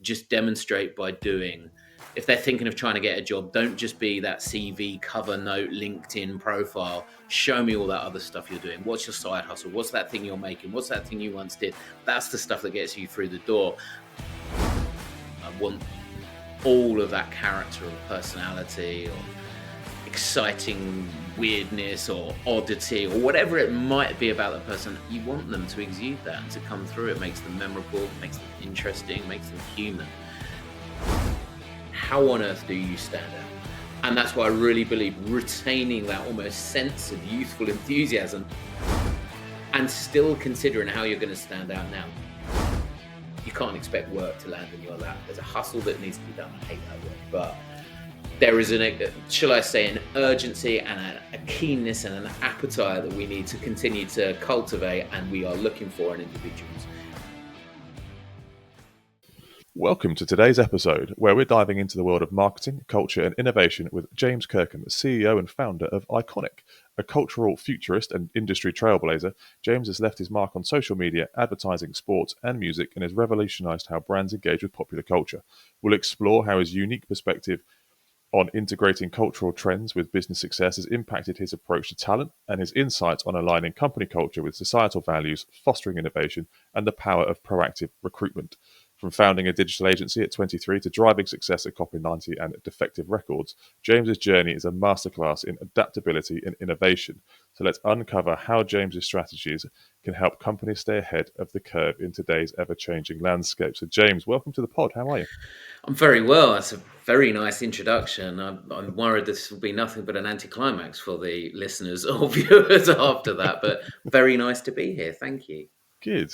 just demonstrate by doing. If they're thinking of trying to get a job, don't just be that CV, cover note, LinkedIn profile. Show me all that other stuff you're doing. What's your side hustle? What's that thing you're making? What's that thing you once did? That's the stuff that gets you through the door. I want all of that character or personality or exciting weirdness or oddity or whatever it might be about the person. You want them to exude that and to come through. It makes them memorable, makes them interesting, makes them human. How on earth do you stand out? And that's why I really believe retaining that almost sense of youthful enthusiasm and still considering how you're going to stand out now. You can't expect work to land in your lap. There's a hustle that needs to be done. I hate that word, but there is shall I say, an urgency and a keenness and an appetite that we need to continue to cultivate, and we are looking for in individuals. Welcome to today's episode, where we're diving into the world of marketing, culture, and innovation with James Kirkham, CEO and founder of Iconic. A cultural futurist and industry trailblazer, James has left his mark on social media, advertising, sports, and music, and has revolutionized how brands engage with popular culture. We'll explore how his unique perspective on integrating cultural trends with business success has impacted his approach to talent, and his insights on aligning company culture with societal values, fostering innovation, and the power of proactive recruitment. From founding a digital agency at 23 to driving success at Copy90 and Defective Records, James's journey is a masterclass in adaptability and innovation. So let's uncover how James's strategies can help companies stay ahead of the curve in today's ever-changing landscape. So James, welcome to the pod. How are you? I'm very well. That's a very nice introduction. I'm worried this will be nothing but an anticlimax for the listeners or viewers after that, but very nice to be here. Thank you. Good.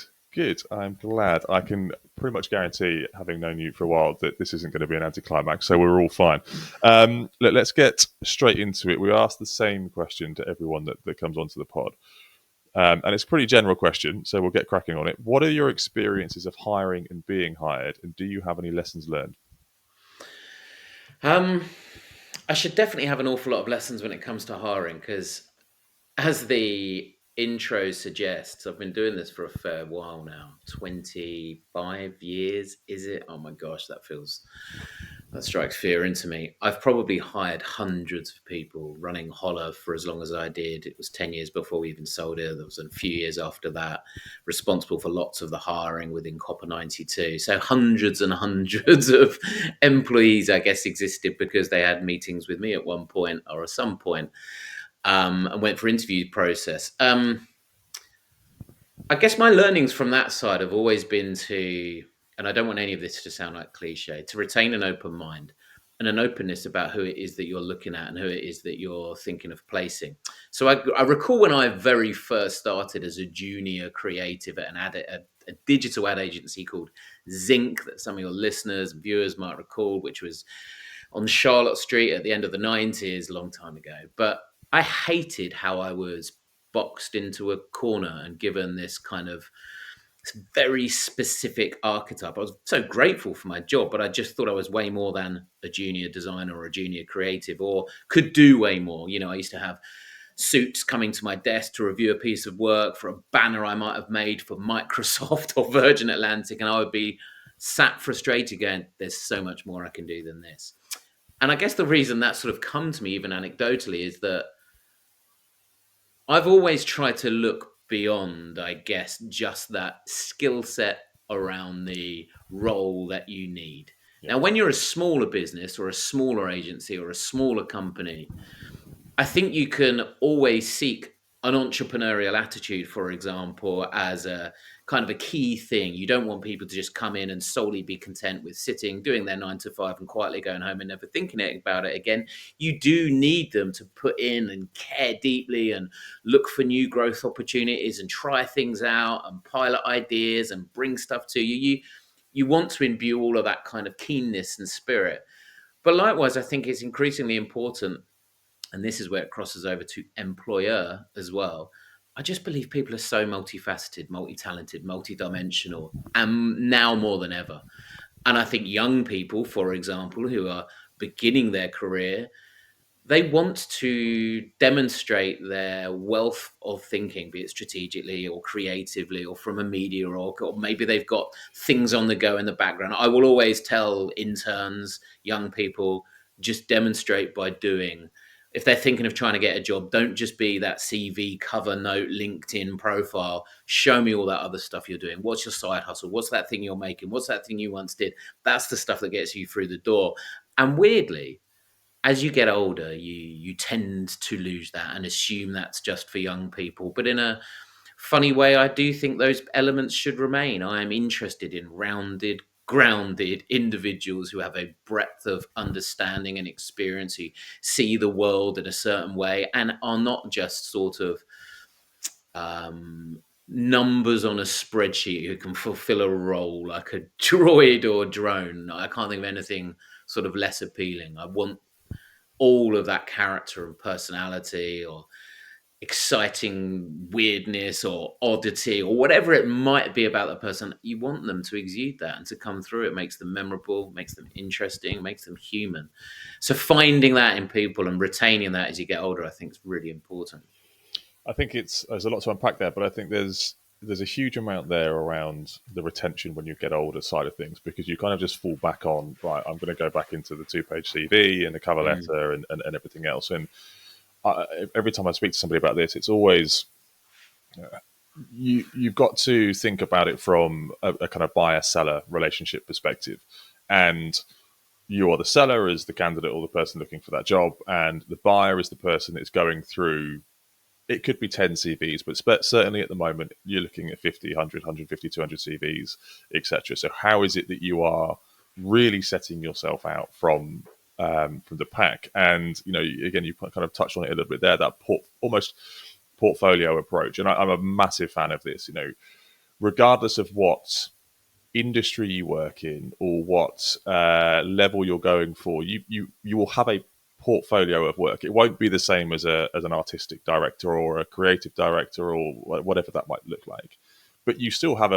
I'm glad. I can pretty much guarantee, having known you for a while, that this isn't going to be an anticlimax, so we're all fine. Let's get straight into it. We ask the same question to everyone that comes onto the pod. And it's a pretty general question, so we'll get cracking on it. What are your experiences of hiring and being hired, and do you have any lessons learned? I should definitely have an awful lot of lessons when it comes to hiring, because as the intro suggests, I've been doing this for a fair while now. 25 years, is it? Oh my gosh, that strikes fear into me. I've probably hired hundreds of people running Holler for as long as I did. It was 10 years before we even sold it. There was a few years after that, responsible for lots of the hiring within Copper92. So hundreds and hundreds of employees, I guess, existed because they had meetings with me at one point or at some point. And went for interview process. I guess my learnings from that side have always been to, and I don't want any of this to sound like cliche, to retain an open mind and an openness about who it is that you're looking at and who it is that you're thinking of placing. So I recall when I very first started as a junior creative at a digital ad agency called Zinc, that some of your listeners and viewers might recall, which was on Charlotte Street at the end of the 90s, a long time ago. But I hated how I was boxed into a corner and given this kind of very specific archetype. I was so grateful for my job, but I just thought I was way more than a junior designer or a junior creative, or could do way more. You know, I used to have suits coming to my desk to review a piece of work for a banner I might have made for Microsoft or Virgin Atlantic, and I would be sat frustrated going, there's so much more I can do than this. And I guess the reason that sort of come to me, even anecdotally, is that I've always tried to look beyond, I guess, just that skill set around the role that you need. Yeah. Now, when you're a smaller business or a smaller agency or a smaller company, I think you can always seek an entrepreneurial attitude, for example, as a kind of a key thing. You don't want people to just come in and solely be content with sitting, doing their 9 to 5 and quietly going home and never thinking about it again. You do need them to put in and care deeply and look for new growth opportunities and try things out and pilot ideas and bring stuff to you. You want to imbue all of that kind of keenness and spirit. But likewise, I think it's increasingly important, and this is where it crosses over to employer as well. I just believe people are so multifaceted, multi-talented, multi-dimensional, and now more than ever. And I think young people, for example, who are beginning their career, they want to demonstrate their wealth of thinking, be it strategically or creatively or from a media or maybe they've got things on the go in the background. I will always tell interns, young people, just demonstrate by doing. If they're thinking of trying to get a job, don't just be that CV cover note, LinkedIn profile. Show me all that other stuff you're doing. What's your side hustle? What's that thing you're making? What's that thing you once did? That's the stuff that gets you through the door. And weirdly, as you get older, you tend to lose that and assume that's just for young people. But in a funny way, I do think those elements should remain. I am interested in rounded, grounded individuals who have a breadth of understanding and experience, who see the world in a certain way and are not just sort of numbers on a spreadsheet who can fulfill a role like a droid or drone. I can't think of anything sort of less appealing. I want all of that character and personality or exciting weirdness or oddity or whatever it might be about the person. You want them to exude that and to come through. It makes them memorable, makes them interesting, makes them human. So finding that in people and retaining that as you get older, I think is really important. I think there's a lot to unpack there, but I think there's a huge amount there around the retention when you get older side of things, because you kind of just fall back on, right, I'm going to go back into the 2-page CV and the cover Mm. letter and everything else. And every time I speak to somebody about this, it's always you've got to think about it from a kind of buyer-seller relationship perspective. And you are the seller as the candidate or the person looking for that job, and the buyer is the person that's going through, it could be 10 CVs, but certainly at the moment you're looking at 50, 100, 150, 200 CVs, etc. So how is it that you are really setting yourself out from the pack? And again, you kind of touched on it a little bit there, that almost portfolio approach. And I'm a massive fan of this. Regardless of what industry you work in or what level you're going for, you will have a portfolio of work. It won't be the same as an artistic director or a creative director or whatever that might look like, but you still have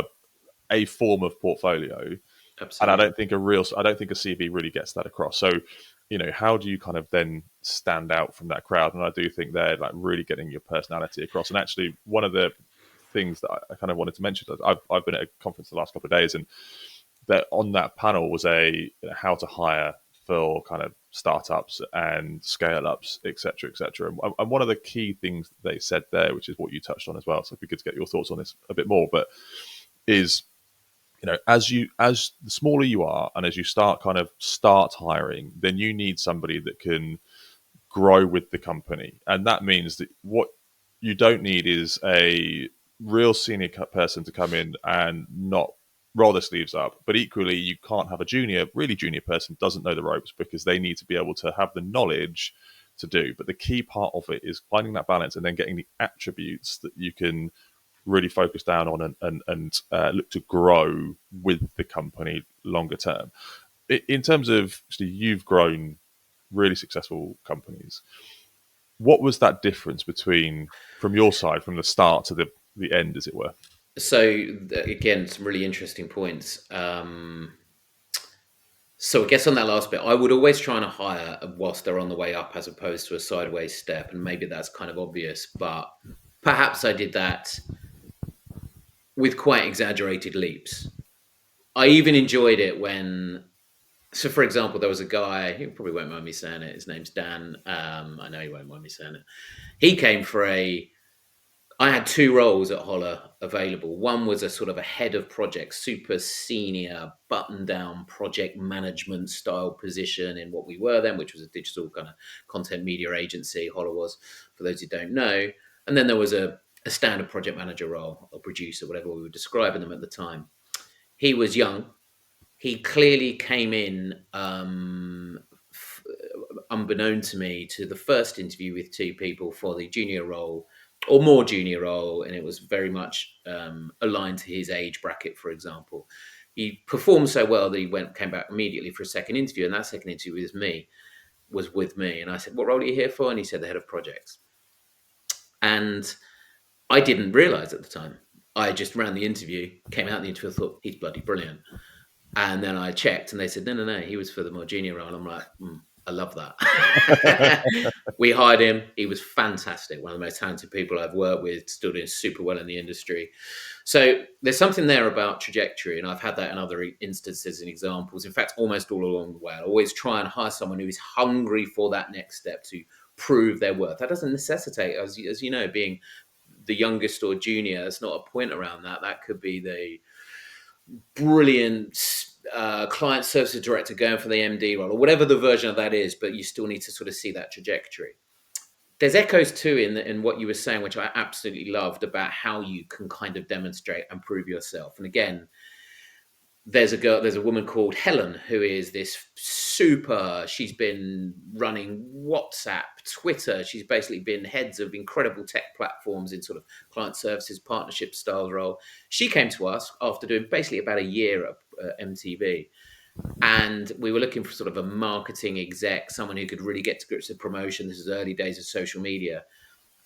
a form of portfolio. And Absolutely. I don't think a CV really gets that across. So, how do you kind of then stand out from that crowd? And I do think they're like really getting your personality across. And actually, one of the things that I kind of wanted to mention, I've been at a conference the last couple of days, and that on that panel was a how to hire for kind of startups and scale ups, etc., etc. And one of the key things that they said there, which is what you touched on as well, so it'd be good to get your thoughts on this a bit more, but is as the smaller you are and as you start hiring, then you need somebody that can grow with the company. And that means that what you don't need is a real senior person to come in and not roll their sleeves up. But equally, you can't have a really junior person who doesn't know the ropes, because they need to be able to have the knowledge to do. But the key part of it is finding that balance and then getting the attributes that you can really focus down on and look to grow with the company longer term. In terms of, actually, you've grown really successful companies. What was that difference between, from your side, from the start to the end, as it were? So again, some really interesting points. So I guess on that last bit, I would always try and hire whilst they're on the way up as opposed to a sideways step. And maybe that's kind of obvious, but perhaps I did that with quite exaggerated leaps. I even enjoyed it when, so for example, there was a guy, he probably won't mind me saying it. His name's Dan. I know he won't mind me saying it. He came for I had two roles at Holler available. One was a sort of a head of project, super senior, button down project management style position in what we were then, which was a digital kind of content media agency. Holler was, for those who don't know. And then there was a standard project manager role or producer, whatever we were describing them at the time. He was young. He clearly came in unbeknown to me to the first interview with two people for the junior role or more junior role, and it was very much aligned to his age bracket. For example, he performed so well that he came back immediately for a second interview, and that second interview was with me. And I said, "What role are you here for?" And he said, "The head of projects." And I didn't realize at the time. I just ran the interview, came out the interview, I thought he's bloody brilliant. And then I checked, and they said, "No, no, no, he was for the more junior role." I'm like, I love that. We hired him. He was fantastic. One of the most talented people I've worked with, still doing super well in the industry. So there's something there about trajectory, and I've had that in other instances and examples. In fact, almost all along the way, I always try and hire someone who is hungry for that next step to prove their worth. That doesn't necessitate, as you know, being the youngest or junior. There's not a point around that. That could be the brilliant client services director going for the MD role, or whatever the version of that is, but you still need to sort of see that trajectory. There's echoes too in what you were saying, which I absolutely loved, about how you can kind of demonstrate and prove yourself. And again, there's a woman called Helen who is this super. She's been running WhatsApp, Twitter. She's basically been heads of incredible tech platforms in sort of client services, partnership style role. She came to us after doing basically about a year at MTV. And we were looking for sort of a marketing exec, someone who could really get to grips with promotion. This is early days of social media.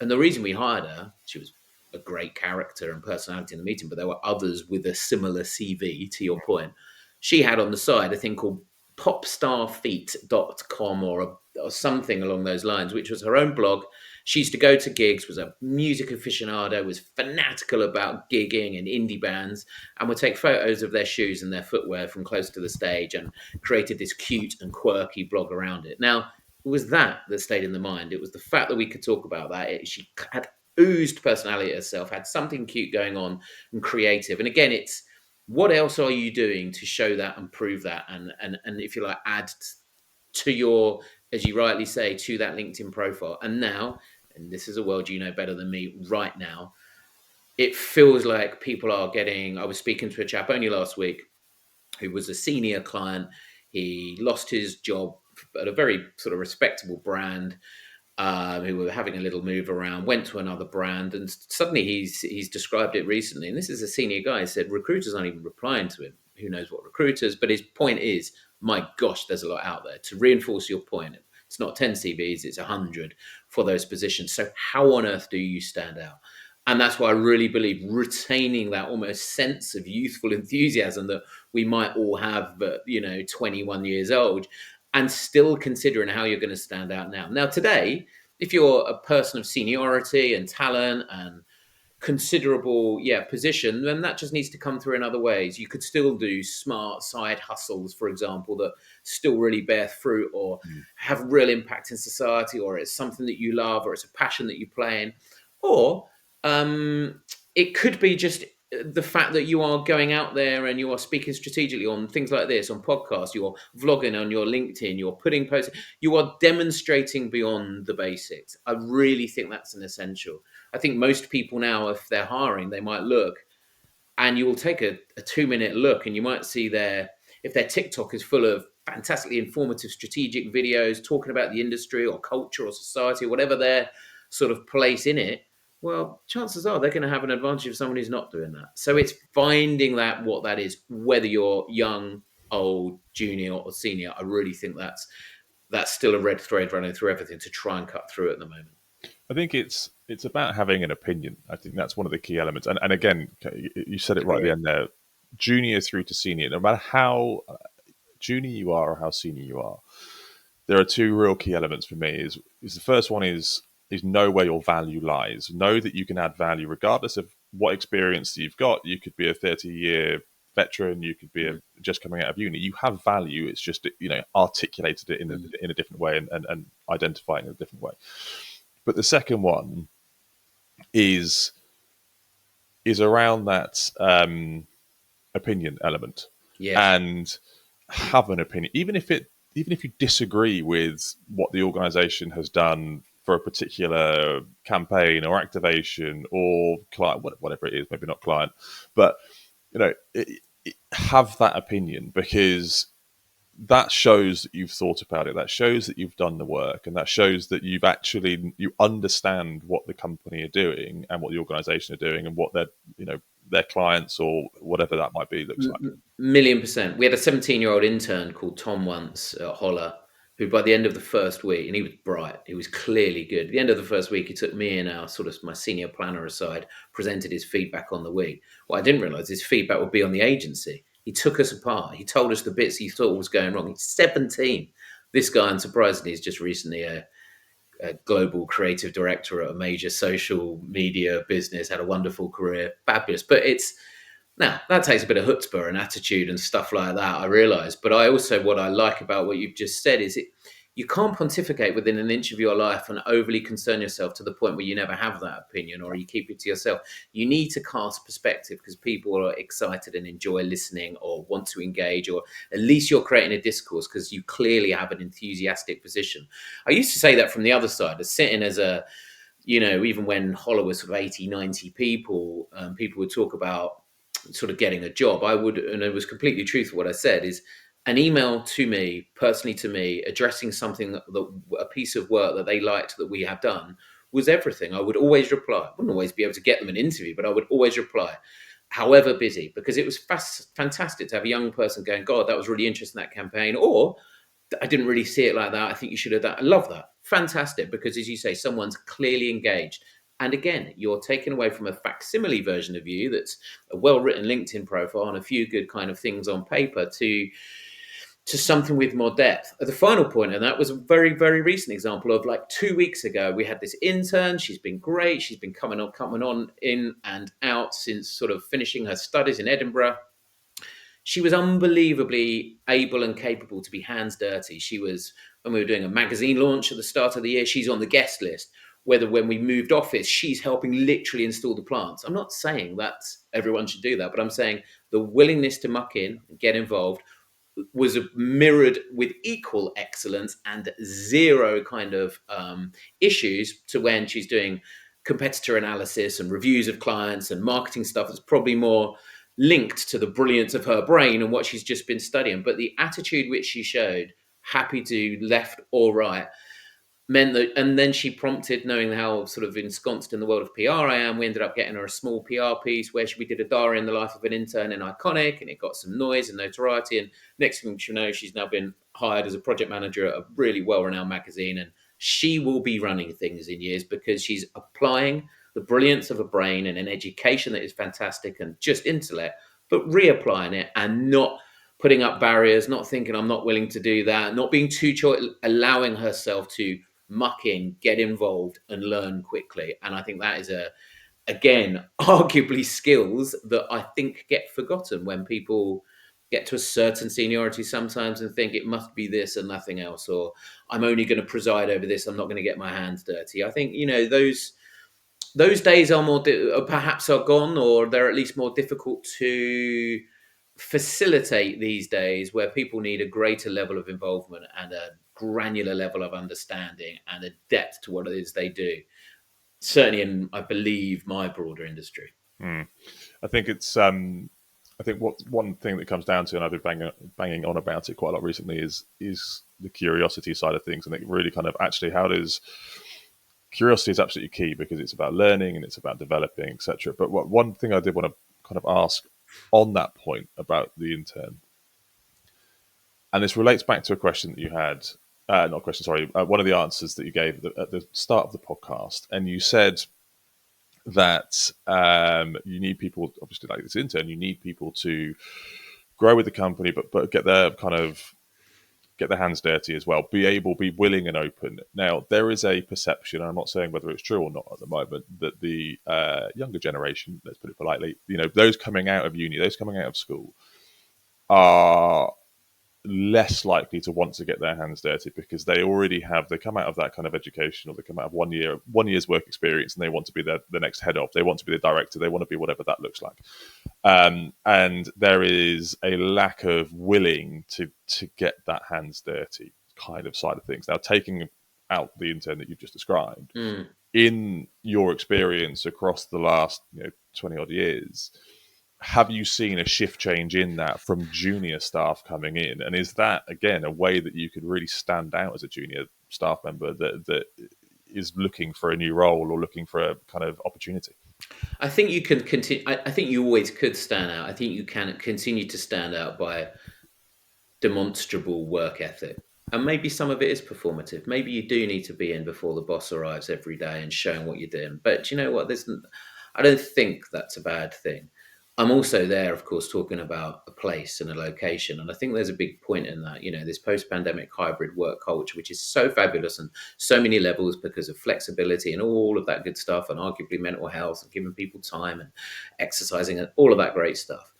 And the reason we hired her, she was a great character and personality in the meeting, but there were others with a similar CV, to your point. She had on the side a thing called popstarfeet.com or something along those lines, which was her own blog. She used to go to gigs, was a music aficionado, was fanatical about gigging and indie bands, and would take photos of their shoes and their footwear from close to the stage, and created this cute and quirky blog around it. Now, it was that stayed in the mind. It was the fact that we could talk about that. She had oozed personality herself, had something cute going on and creative. And again, it's what else are you doing to show that and prove that, and if you like, add to your, as you rightly say, to that LinkedIn profile. And now, and this is a world you know better than me right now, it feels like people are getting. I was speaking to a chap only last week who was a senior client. He lost his job at a very sort of respectable brand, who were having a little move around, went to another brand, and suddenly he's described it recently. And this is a senior guy. He said recruiters aren't even replying to him. Who knows what recruiters? But his point is, my gosh, there's a lot out there. To reinforce your point, it's not 10 CVs, it's 100 for those positions. So how on earth do you stand out? And that's why I really believe retaining that almost sense of youthful enthusiasm that we might all have, but 21 years old, and still considering how you're going to stand out now. Now, today, if you're a person of seniority and talent and considerable position, then that just needs to come through in other ways. You could still do smart side hustles, for example, that still really bear fruit or have real impact in society, or it's something that you love, or it's a passion that you play in, or it could be just the fact that you are going out there and you are speaking strategically on things like this, on podcasts, you're vlogging on your LinkedIn, you're putting posts, you are demonstrating beyond the basics. I really think that's an essential. I think most people now, if they're hiring, they might look, and you will take a 2-minute look, and you might see if their TikTok is full of fantastically informative strategic videos talking about the industry or culture or society or whatever their sort of place in it, well, chances are they're going to have an advantage of someone who's not doing that. So it's finding that, what that is, whether you're young, old, junior or senior. I really think that's still a red thread running through everything to try and cut through at the moment. I think it's about having an opinion. I think that's one of the key elements. And again, you said it right at the end there, junior through to senior, no matter how junior you are or how senior you are, there are two real key elements for me. Is the first one is know where your value lies. Know that you can add value regardless of what experience you've got. You could be a 30-year veteran, you could be just coming out of uni. You have value. It's just articulated it in a different way and identifying it in a different way. But the second one is around that opinion element, and have an opinion, even if you disagree with what the organisation has done for a particular campaign or activation or client, whatever it is, maybe not client, but have that opinion, because that shows that you've thought about it. That shows that you've done the work, and that shows that you understand what the company are doing and what the organisation are doing and what their clients or whatever that might be looks like. 1,000,000%. We had a 17-year-old intern called Tom once at Holler, who by the end of the first week, and he was bright, he was clearly good. At the end of the first week, he took me and my senior planner aside, presented his feedback on the week. What I didn't realise, his feedback would be on the agency. He took us apart. He told us the bits he thought was going wrong. He's 17. this guy, unsurprisingly, is just recently a global creative director at a major social media business, had a wonderful career, fabulous. But it's now that takes a bit of chutzpah and attitude and stuff like that, I realise. But I also, what I like about what you've just said is you can't pontificate within an inch of your life and overly concern yourself to the point where you never have that opinion or you keep it to yourself. You need to cast perspective because people are excited and enjoy listening or want to engage, or at least you're creating a discourse because you clearly have an enthusiastic position. I used to say that from the other side, as sitting as a, even when Hollow was sort of 80, 90 people, people would talk about sort of getting a job. I would, and it was completely truthful what I said, is an email to me, personally to me, addressing something a piece of work that they liked that we have done was everything. I would always reply. I wouldn't always be able to get them an interview, but I would always reply, however busy, because it was fantastic to have a young person going, God, that was really interesting, that campaign. Or I didn't really see it like that. I think you should have done. I love that. Fantastic. Because as you say, someone's clearly engaged. And again, you're taken away from a facsimile version of you that's a well-written LinkedIn profile and a few good kind of things on paper to something with more depth. The final point, and that was a very, very recent example of like 2 weeks ago, we had this intern. She's been great. She's been coming on in and out since sort of finishing her studies in Edinburgh. She was unbelievably able and capable to be hands dirty. She was, when we were doing a magazine launch at the start of the year, she's on the guest list. Whether when we moved office, she's helping literally install the plants. I'm not saying that everyone should do that, but I'm saying the willingness to muck in and get involved was mirrored with equal excellence and zero kind of issues to when she's doing competitor analysis and reviews of clients and marketing stuff that's probably more linked to the brilliance of her brain and what she's just been studying. But the attitude which she showed, happy to left or right, meant that, and then she prompted, knowing how sort of ensconced in the world of PR I am, we ended up getting her a small PR piece where we did a diary in the life of an intern in Iconic, and it got some noise and notoriety. And next thing you know, she's now been hired as a project manager at a really well-renowned magazine, and she will be running things in years because she's applying the brilliance of a brain and an education that is fantastic and just intellect, but reapplying it and not putting up barriers, not thinking I'm not willing to do that, not being too allowing herself to muck in, get involved, and learn quickly. And I think that is again, arguably skills that I think get forgotten when people get to a certain seniority sometimes and think it must be this and nothing else, or I'm only going to preside over this, I'm not going to get my hands dirty. I think, those days are perhaps are gone, or they're at least more difficult to facilitate these days, where people need a greater level of involvement and a granular level of understanding and a depth to what it is they do. Certainly in, I believe, my broader industry. I think it's. I think what one thing that comes down to, and I've been banging on about it quite a lot recently, is the curiosity side of things, and it really kind of actually how does curiosity is absolutely key because it's about learning and it's about developing, etc. But one thing I did want to kind of ask on that point about the intern, and this relates back to a question that you had, not a question, sorry, one of the answers that you gave at the start of the podcast, and you said that you need people, obviously like this intern, you need people to grow with the company, but get their hands dirty as well, be willing and open. Now, there is a perception, and I'm not saying whether it's true or not at the moment, that the younger generation, let's put it politely, those coming out of uni, those coming out of school, are less likely to want to get their hands dirty because they come out of that kind of education, or they come out of 1 year's work experience, and they want to be the next head of, they want to be the director, they want to be whatever that looks like. And there is a lack of willing to get that hands dirty kind of side of things. Now, taking out the intern that you've just described, in your experience across the last 20 odd years, have you seen a shift change in that from junior staff coming in? And is that, again, a way that you could really stand out as a junior staff member that is looking for a new role or looking for a kind of opportunity? I think you can continue. I think you always could stand out. I think you can continue to stand out by demonstrable work ethic. And maybe some of it is performative. Maybe you do need to be in before the boss arrives every day and showing what you're doing. But you know what? I don't think that's a bad thing. I'm also there, of course, talking about a place and a location. And I think there's a big point in that, this post pandemic hybrid work culture, which is so fabulous and so many levels because of flexibility and all of that good stuff, and arguably mental health and giving people time and exercising and all of that great stuff.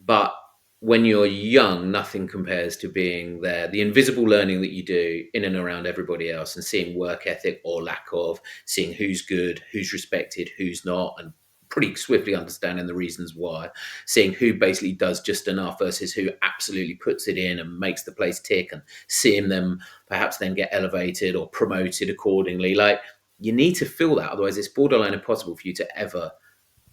But when you're young, nothing compares to being there. The invisible learning that you do in and around everybody else, and seeing work ethic or lack of, seeing who's good, who's respected, who's not, and pretty swiftly understanding the reasons why, seeing who basically does just enough versus who absolutely puts it in and makes the place tick, and seeing them perhaps then get elevated or promoted accordingly. Like, you need to feel that, otherwise it's borderline impossible for you to ever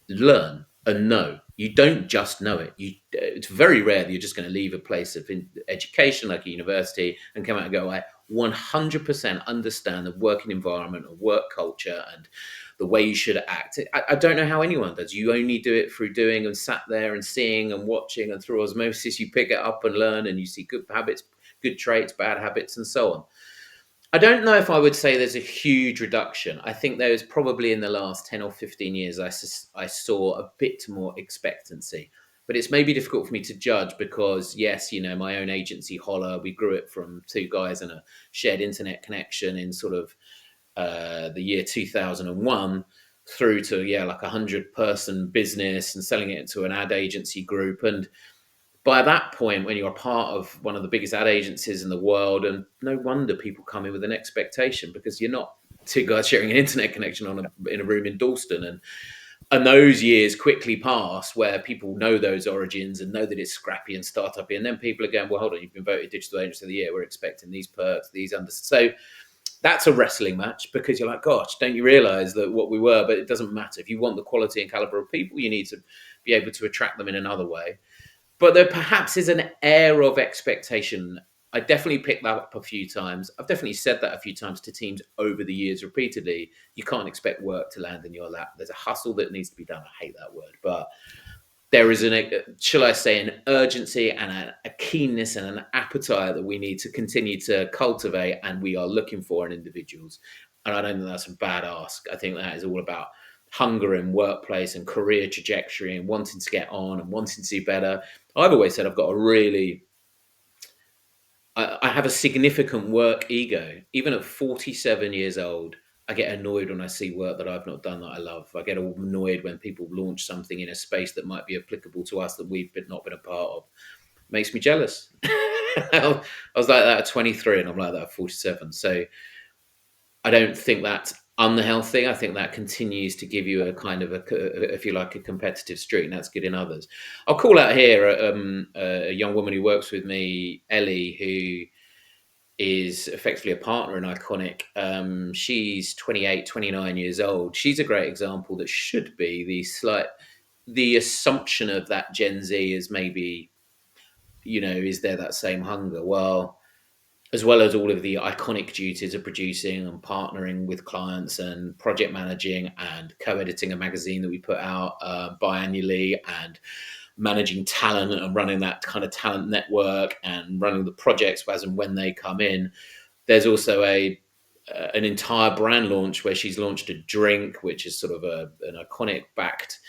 learn and know. You don't just know it. It's very rare that you're just going to leave a place of education like a university and come out and go, I 100% understand the working environment and work culture and the way you should act. I don't know how anyone does. You only do it through doing and sat there and seeing and watching, and through osmosis you pick it up and learn, and you see good habits, good traits, bad habits, and so on. I don't know if I would say there's a huge reduction. I think there is probably in the last 10 or 15 years, I saw a bit more expectancy. But it's maybe difficult for me to judge because, yes, my own agency, Holler, we grew it from two guys and a shared internet connection in sort of the year 2001 through to, yeah, like 100-person business and selling it to an ad agency group. And by that point, when you're a part of one of the biggest ad agencies in the world, and no wonder people come in with an expectation, because you're not two guys sharing an internet connection in a room in Dalston. And those years quickly pass where people know those origins and know that it's scrappy and startup-y. And then people are going, well, hold on, you've been voted Digital Agency of the Year. We're expecting these perks, these under. So that's a wrestling match, because you're like, gosh, don't you realize that what we were? But it doesn't matter. If you want the quality and caliber of people, you need to be able to attract them in another way. But there perhaps is an air of expectation. I definitely picked that up a few times. I've definitely said that a few times to teams over the years repeatedly. You can't expect work to land in your lap. There's a hustle that needs to be done. I hate that word. But there is shall I say, an urgency and a keenness and an appetite that we need to continue to cultivate, and we are looking for in individuals. And I don't think that's a bad ask. I think that is all about hunger in workplace and career trajectory and wanting to get on and wanting to see better. I've always said I have a significant work ego. Even at 47 years old, I get annoyed when I see work that I've not done that I love. I get annoyed when people launch something in a space that might be applicable to us that we've not been a part of. Makes me jealous. I was like that at 23 and I'm like that at 47. So I don't think that's unhealthy. I think that continues to give you a kind of if you like, a competitive streak, and that's good in others. I'll call out here a young woman who works with me, Ellie, who is effectively a partner in Iconic. She's 28, 29 years old. She's a great example that should be the assumption of that Gen Z is maybe, is there that same hunger? Well, as well as all of the iconic duties of producing and partnering with clients and project managing and co-editing a magazine that we put out biannually, and managing talent and running that kind of talent network and running the projects as and when they come in. There's also an entire brand launch where she's launched a drink, which is sort of an iconic backed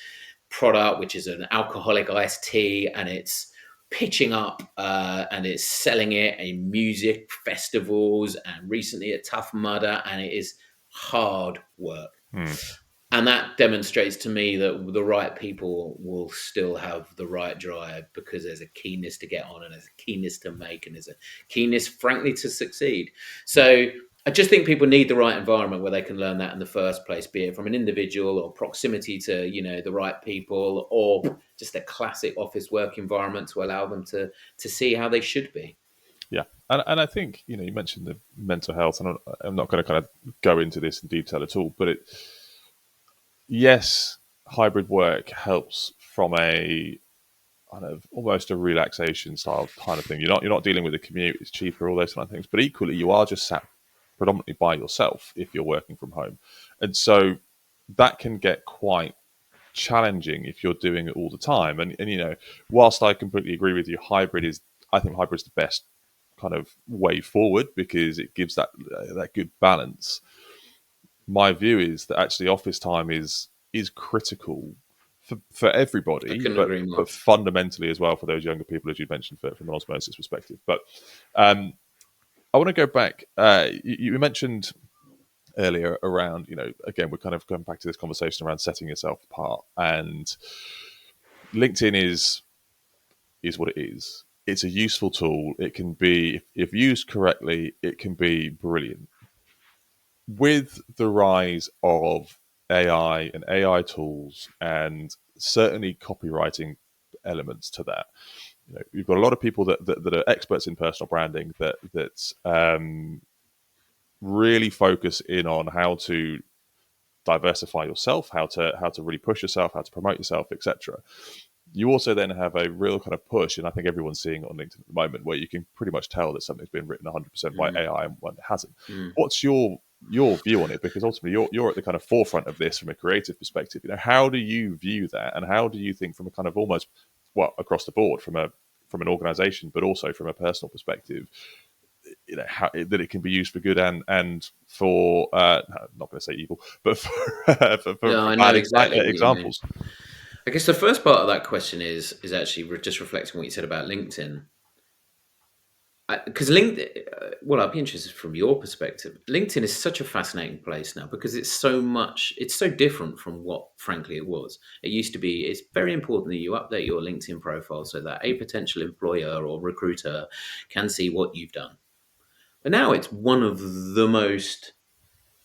product, which is an alcoholic iced tea, and it's pitching up and it's selling it in music festivals and recently at Tough Mudder, and it is hard work. And that demonstrates to me that the right people will still have the right drive, because there's a keenness to get on, and there's a keenness to make, and there's a keenness, frankly, to succeed. So I just think people need the right environment where they can learn that in the first place, be it from an individual or proximity to, the right people, or just a classic office work environment to allow them to see how they should be. Yeah, and I think you mentioned the mental health, and I'm not going to kind of go into this in detail at all, but yes, hybrid work helps from a kind of almost a relaxation style kind of thing. You're not dealing with a commute; it's cheaper, all those kind of things. But equally, you are just sat predominantly by yourself if you're working from home, and so that can get quite challenging if you're doing it all the time. And whilst I completely agree with you, I think hybrid is the best kind of way forward because it gives that good balance. My view is that actually office time is critical for I everybody, couldn't agree more. but fundamentally as well for those younger people, as you mentioned, from an osmosis perspective. But um, I want to go back. You mentioned earlier around, again, we're kind of going back to this conversation around setting yourself apart, and LinkedIn is what it is. It's a useful tool. It can be, if used correctly, it can be brilliant. With the rise of AI and AI tools, and certainly copywriting elements to that, you've got a lot of people that are experts in personal branding that really focus in on how to diversify yourself, how to really push yourself, how to promote yourself, etc. You also then have a real kind of push, and I think everyone's seeing it on LinkedIn at the moment, where you can pretty much tell that something's been written 100% by Mm, AI and one hasn't. mm. What's your view on it? Because ultimately, you're at the kind of forefront of this from a creative perspective. How do you view that, and how do you think from a kind of almost across the board from an organization, but also from a personal perspective, how, that it can be used for good and for I'm not going to say evil, but No, for I know bad exactly what you mean. examples. I guess the first part of that question is actually just reflecting what you said about LinkedIn. Because LinkedIn, well, I'd be interested from your perspective. LinkedIn is such a fascinating place now because it's so different from what, frankly, it was. It used to be, it's very important that you update your LinkedIn profile so that a potential employer or recruiter can see what you've done. But now it's one of the most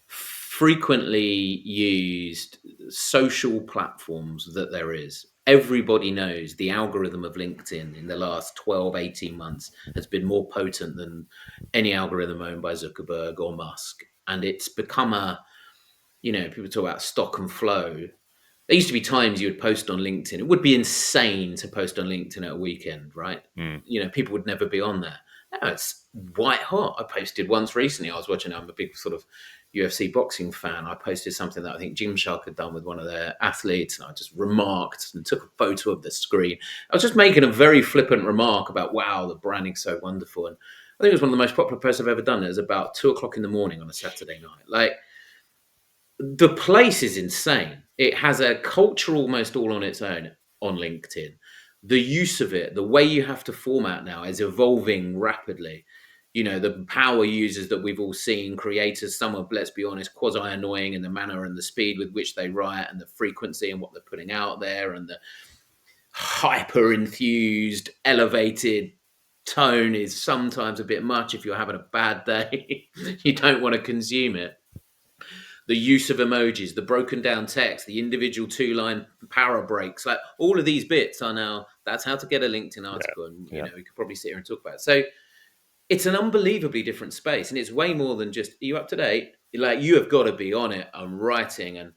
frequently used social platforms that there is. Everybody knows the algorithm of LinkedIn in the last 12, 18 months has been more potent than any algorithm owned by Zuckerberg or Musk. And it's become people talk about stock and flow. There used to be times you would post on LinkedIn. It would be insane to post on LinkedIn at a weekend, right? Mm. People would never be on there. Now it's white hot. I posted once recently. I was watching. I'm a big sort of UFC boxing fan. I posted something that I think Gymshark had done with one of their athletes, and I just remarked and took a photo of the screen. I was just making a very flippant remark about, wow, the branding's so wonderful. And I think it was one of the most popular posts I've ever done. It was about 2 o'clock in the morning on a Saturday night. Like, the place is insane. It has a culture almost all on its own on LinkedIn. The use of it, the way you have to format now is evolving rapidly. The power users that we've all seen, creators, some are, let's be honest, quasi annoying in the manner and the speed with which they write and the frequency and what they're putting out there and the hyper enthused, elevated tone is sometimes a bit much if you're having a bad day. You don't want to consume it. The use of emojis, the broken down text, the individual 2-line para breaks, like all of these bits are now, that's how to get a LinkedIn Yeah, article. And, yeah. we could probably sit here and talk about it. So it's an unbelievably different space. And it's way more than just, are you up to date? Like, you have got to be on it and writing and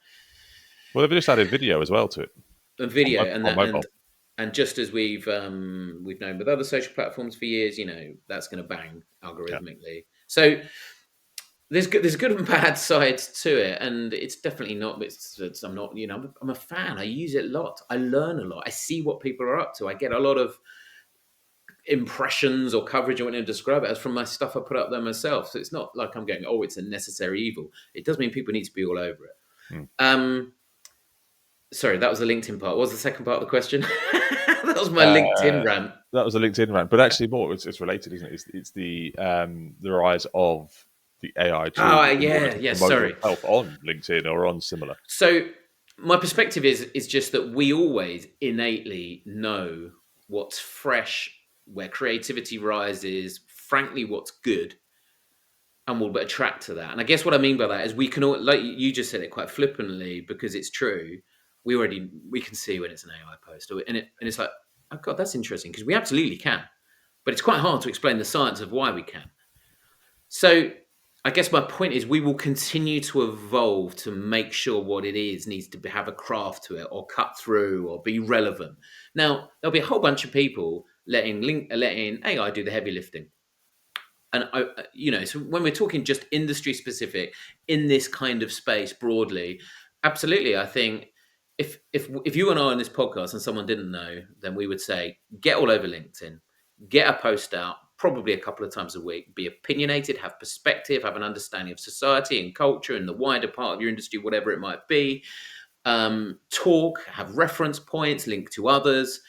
Well, they've just added video as well to it video and on that, and mobile. and just as we've known with other social platforms for years, that's going to bang Yeah. algorithmically. So there's good and bad sides to it, and it's definitely not. I'm not. I'm a fan. I use it a lot. I learn a lot. I see what people are up to. I get a lot of impressions or coverage. I want to describe it as from my stuff I put up there myself. So it's not like I'm going, oh, it's a necessary evil. It does mean people need to be all over it. Mm. Sorry, that was the LinkedIn part. What was the second part of the question? That was my LinkedIn Uh, rant. that was a LinkedIn rant, but actually more it's related, isn't it? It's the rise of the AI tool Oh, in order to yeah. promote Sorry. yourself on LinkedIn or on similar. So my perspective is just that we always innately know what's fresh, where creativity rises, frankly, what's good, and we'll attract to that. And I guess what I mean by that is we can all, like you just said it quite flippantly because it's true. We can see when it's an AI post, and it's like, oh god, that's interesting because we absolutely can, but it's quite hard to explain the science of why we can. So I guess my point is we will continue to evolve to make sure what it is needs to have a craft to it or cut through or be relevant. Now, there'll be a whole bunch of people letting AI do the heavy lifting. And so when we're talking just industry specific in this kind of space broadly, absolutely, I think if you and I on this podcast and someone didn't know, then we would say get all over LinkedIn, get a post out, probably a couple of times a week, be opinionated, have perspective, have an understanding of society and culture and the wider part of your industry, whatever it might be. talk, have reference points, link to others.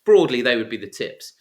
Broadly, they would be the tips.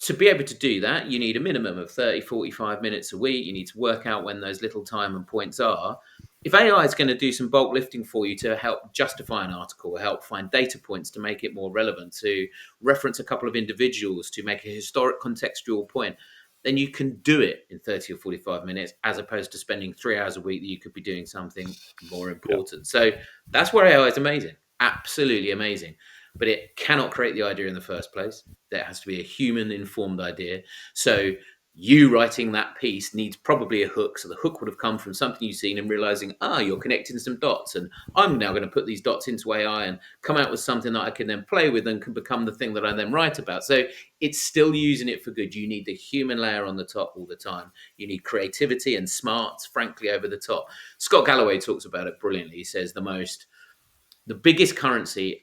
To be able to do that, you need a minimum of 30, 45 minutes a week. You need to work out when those little time and points are. If AI is going to do some bulk lifting for you to help justify an article, help find data points to make it more relevant, to reference a couple of individuals, to make a historic contextual point, then you can do it in 30 or 45 minutes as opposed to spending 3 hours a week that you could be doing something more Yeah. important. So that's where AI is amazing, absolutely amazing. But it cannot create the idea in the first place. There has to be a human informed idea. So you writing that piece needs probably a hook. So the hook would have come from something you've seen and realizing, you're connecting some dots. And I'm now going to put these dots into AI and come out with something that I can then play with and can become the thing that I then write about. So it's still using it for good. You need the human layer on the top all the time. You need creativity and smarts, frankly, over the top. Scott Galloway talks about it brilliantly. He says the biggest currency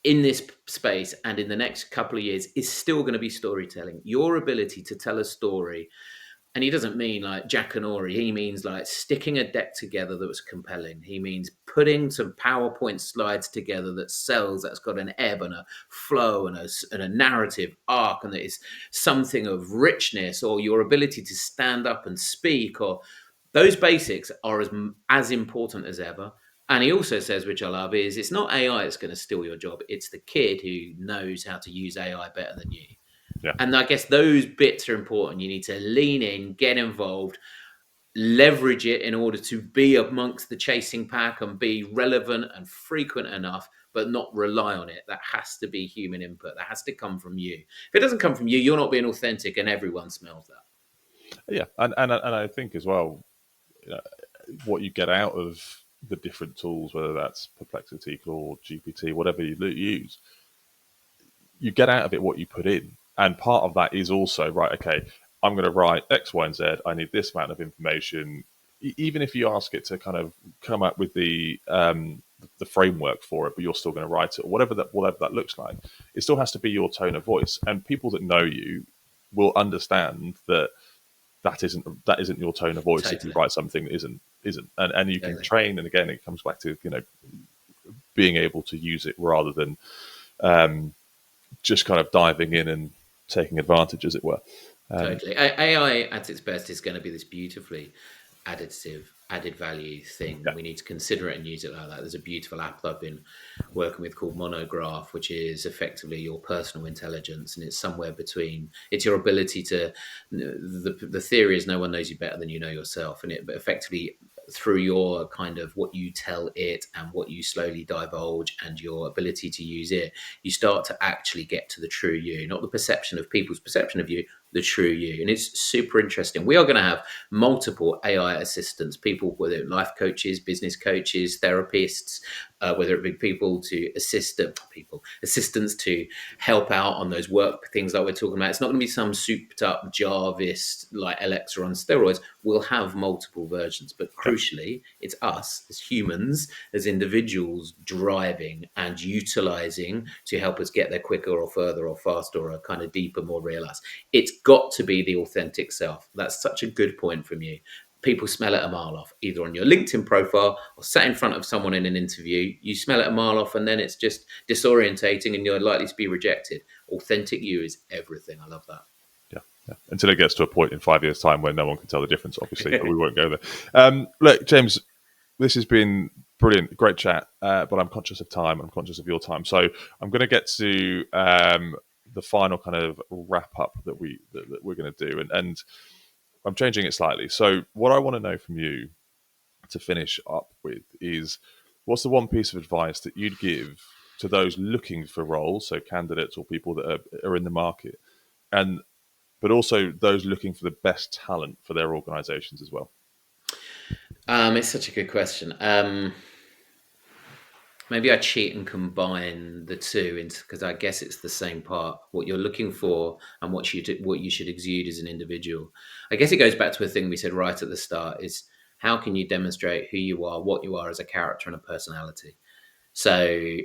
in this space and in the next couple of years is still going to be storytelling. Your ability to tell a story. And he doesn't mean like Jack and Ori. He means like sticking a deck together that was compelling. He means putting some PowerPoint slides together that sells, that's got an ebb and a flow and a narrative arc, and that is something of richness, or your ability to stand up and speak, or those basics are as important as ever. And he also says, which I love, is it's not AI that's going to steal your job. It's the kid who knows how to use AI better than you. Yeah. And I guess those bits are important. You need to lean in, get involved, leverage it in order to be amongst the chasing pack and be relevant and frequent enough, but not rely on it. That has to be human input. That has to come from you. If it doesn't come from you, you're not being authentic, and everyone smells that. Yeah. And I think as well, you know, what you get out of the different tools, whether that's Perplexity, Claude, GPT, whatever you use, you get out of it what you put in. And part of that is also, right, okay, I'm going to write X, Y, and Z. I need this amount of information. Even if you ask it to kind of come up with the framework for it, but you're still going to write it, or whatever that looks like, it still has to be your tone of voice. And people that know you will understand that that isn't your tone of voice. Totally. If you write something that isn't, and you can train. And again, it comes back to being able to use it rather than just kind of diving in and taking advantage, as it were. Totally. AI at its best is going to be this beautifully added value thing. Yeah. We need to consider it and use it like that. There's a beautiful app that I've been working with called Monograph, which is effectively your personal intelligence, and it's somewhere between. It's your ability to. The theory is no one knows you better than you know yourself, and but effectively through your kind of what you tell it and what you slowly divulge and your ability to use it, you start to actually get to the true you, not the perception of people's perception of you, the true you. And it's super interesting. We are going to have multiple AI assistants, people, whether life coaches, business coaches, therapists, whether it be people to assistants to help out on those work things that we're talking about. It's not going to be some souped up Jarvis like Alexa on steroids. We'll have multiple versions, but crucially, it's us as humans, as individuals, driving and utilizing to help us get there quicker or further or faster or kind of deeper, more real us. It's got to be the authentic self. That's such a good point from you. People smell it a mile off, either on your LinkedIn profile or sat in front of someone in an interview. You smell it a mile off, and then it's just disorientating and you're likely to be rejected. Authentic you is everything. I love that. Yeah. Until it gets to a point in 5 years' time where no one can tell the difference, obviously, but we won't go there. Look, James, this has been brilliant, great chat, but I'm conscious of time. I'm conscious of your time. So I'm going to get to the final kind of wrap up that we're going to do. And I'm changing it slightly. So what I want to know from you to finish up with is, what's the one piece of advice that you'd give to those looking for roles, so candidates or people that are in the market, but also those looking for the best talent for their organizations as well? It's such a good question. Maybe I cheat and combine the two, because I guess it's the same part. What you're looking for and what you should exude as an individual. I guess it goes back to a thing we said right at the start: is how can you demonstrate who you are, what you are as a character and a personality. So,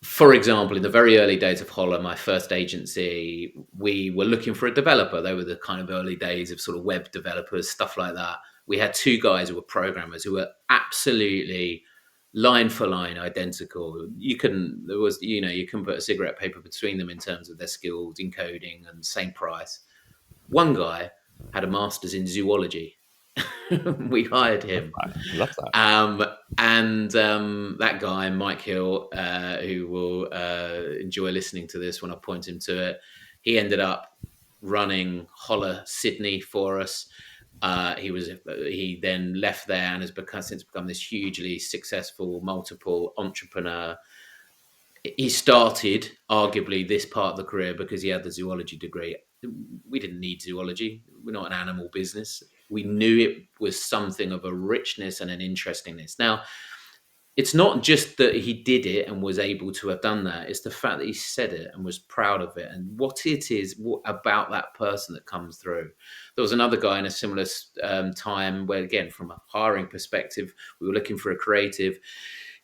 for example, in the very early days of Holler, my first agency, we were looking for a developer. They were the kind of early days of sort of web developers, stuff like that. We had two guys who were programmers who were absolutely line for line identical. You couldn't put a cigarette paper between them in terms of their skills in coding, and same price. One guy had a master's in zoology. We hired him. I love that. That guy, Mike Hill, who will enjoy listening to this when I point him to it, he ended up running Holler Sydney for us. He then left there and has since become this hugely successful multiple entrepreneur. He started arguably this part of the career because he had the zoology degree. We didn't need zoology. We're not an animal business. We knew it was something of a richness and an interestingness. Now, it's not just that he did it and was able to have done that. It's the fact that he said it and was proud of it, and what it is about that person that comes through. There was another guy in a similar time where, again, from a hiring perspective, we were looking for a creative.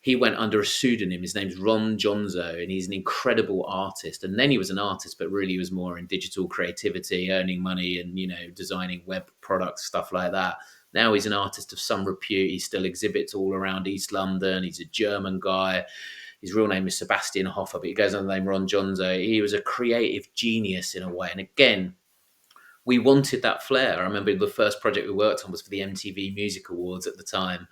He went under a pseudonym. His name's Ron Jonzo, and he's an incredible artist. And then he was an artist, but really he was more in digital creativity, earning money and, designing web products, stuff like that. Now he's an artist of some repute. He still exhibits all around East London. He's a German guy. His real name is Sebastian Hoffer, but he goes under the name Ron Jonzo. He was a creative genius in a way. And again, we wanted that flair. I remember the first project we worked on was for the MTV Music Awards at the time.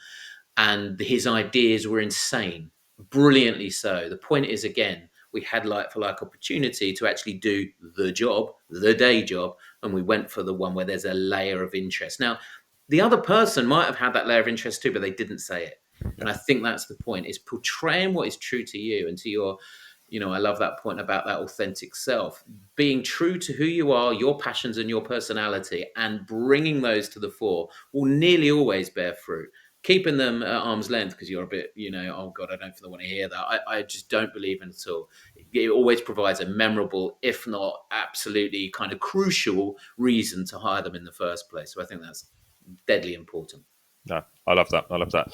And his ideas were insane, brilliantly so. The point is, again, we had like for like opportunity to actually do the job, the day job, and we went for the one where there's a layer of interest. Now, the other person might have had that layer of interest too, but they didn't say it. And I think that's the point, is portraying what is true to you and to your, I love that point about that authentic self, being true to who you are, your passions and your personality, and bringing those to the fore will nearly always bear fruit. Keeping them at arm's length because you're a bit, oh God, I don't want to hear that. I just don't believe in it at all. It always provides a memorable, if not absolutely kind of crucial reason to hire them in the first place. So I think that's deadly important. No, I love that. I love that.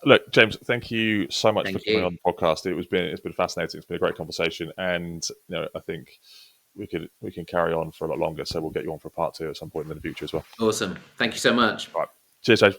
Look, James, thank you so much for coming on the podcast. It's been fascinating. It's been a great conversation, and I think we can carry on for a lot longer. So we'll get you on for part 2 at some point in the future as well. Awesome. Thank you so much. All right. Cheers, James.